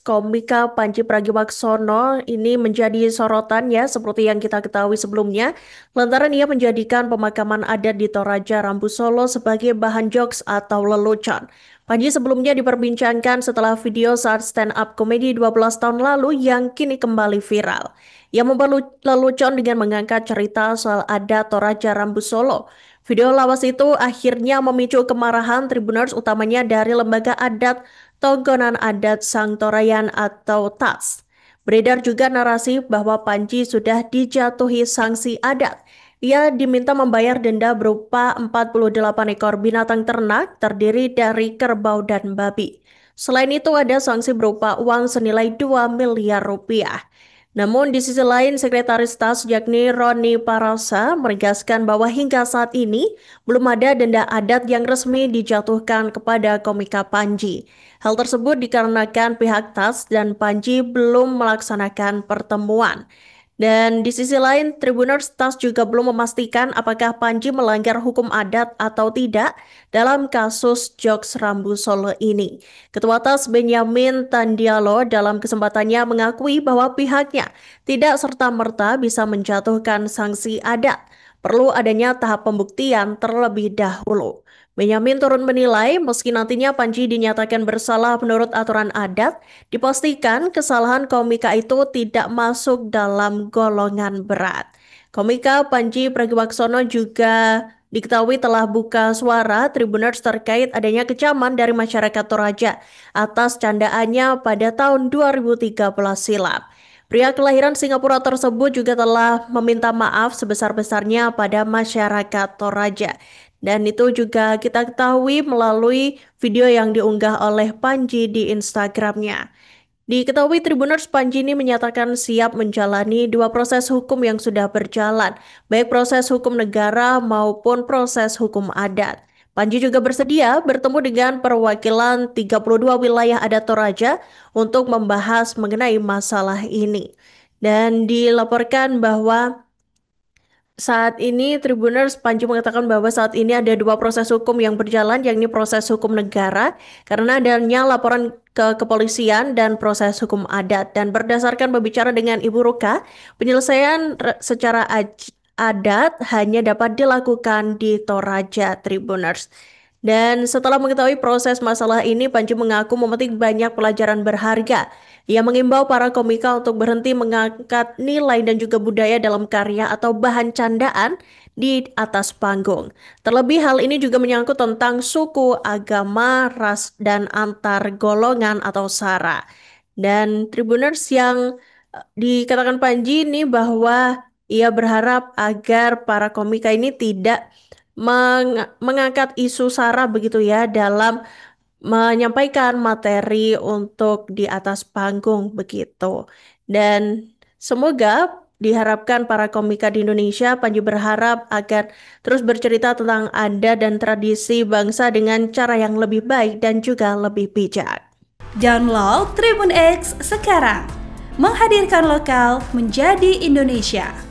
Komika Panji Pragiwaksono ini menjadi sorotan ya seperti yang kita ketahui sebelumnya lantaran ia menjadikan pemakaman adat di Toraja Rambu Solo sebagai bahan jokes atau lelucon. Panji sebelumnya diperbincangkan setelah video saat stand up komedi 12 tahun lalu yang kini kembali viral. Ia membuat lelucon dengan mengangkat cerita soal adat Toraja Rambu Solo. Video lawas itu akhirnya memicu kemarahan Tribuners utamanya dari lembaga adat Tonggonan Adat Sangtorayan atau TAS. Beredar juga narasi bahwa Panji sudah dijatuhi sanksi adat. Ia diminta membayar denda berupa 48 ekor binatang ternak terdiri dari kerbau dan babi. Selain itu ada sanksi berupa uang senilai 2 miliar rupiah. Namun di sisi lain, Sekretaris TAS yakni Roni Parasa menegaskan bahwa hingga saat ini belum ada denda adat yang resmi dijatuhkan kepada komika Panji. Hal tersebut dikarenakan pihak TAS dan Panji belum melaksanakan pertemuan. Dan di sisi lain, Tribuners TAS juga belum memastikan apakah Panji melanggar hukum adat atau tidak dalam kasus Jokes Rambu Solo ini. Ketua TAS Benyamin Tandialo dalam kesempatannya mengakui bahwa pihaknya tidak serta-merta bisa menjatuhkan sanksi adat. Perlu adanya tahap pembuktian terlebih dahulu. Benyamin turun menilai meski nantinya Panji dinyatakan bersalah menurut aturan adat, dipastikan kesalahan komika itu tidak masuk dalam golongan berat. Komika Panji Pragiwaksono juga diketahui telah buka suara Tribuners terkait adanya kecaman dari masyarakat Toraja atas candaannya pada tahun 2013 silam. Pria kelahiran Singapura tersebut juga telah meminta maaf sebesar-besarnya pada masyarakat Toraja. Dan itu juga kita ketahui melalui video yang diunggah oleh Panji di Instagramnya. Diketahui Tribuners Panji ini menyatakan siap menjalani dua proses hukum yang sudah berjalan, baik proses hukum negara maupun proses hukum adat. Panji juga bersedia bertemu dengan perwakilan 32 wilayah adat Toraja untuk membahas mengenai masalah ini. Dan dilaporkan bahwa saat ini Tribuners Panji mengatakan bahwa saat ini ada dua proses hukum yang berjalan, yakni proses hukum negara karena adanya laporan ke kepolisian dan proses hukum adat. Dan berdasarkan berbicara dengan Ibu Ruka, penyelesaian secara adat hanya dapat dilakukan di Toraja Tribuners. Dan setelah mengetahui proses masalah ini, Panji mengaku memetik banyak pelajaran berharga. Ia mengimbau para komika untuk berhenti mengangkat nilai dan juga budaya dalam karya atau bahan candaan di atas panggung. Terlebih hal ini juga menyangkut tentang suku, agama, ras, dan antar golongan atau sara. Dan Tribuners yang dikatakan Panji ini bahwa ia berharap agar para komika ini tidak mengangkat isu sara begitu ya dalam menyampaikan materi untuk di atas panggung begitu. Dan semoga diharapkan para komika di Indonesia, Panji berharap agar terus bercerita tentang adat dan tradisi bangsa dengan cara yang lebih baik dan juga lebih bijak. Download Tribun X sekarang, menghadirkan lokal menjadi Indonesia.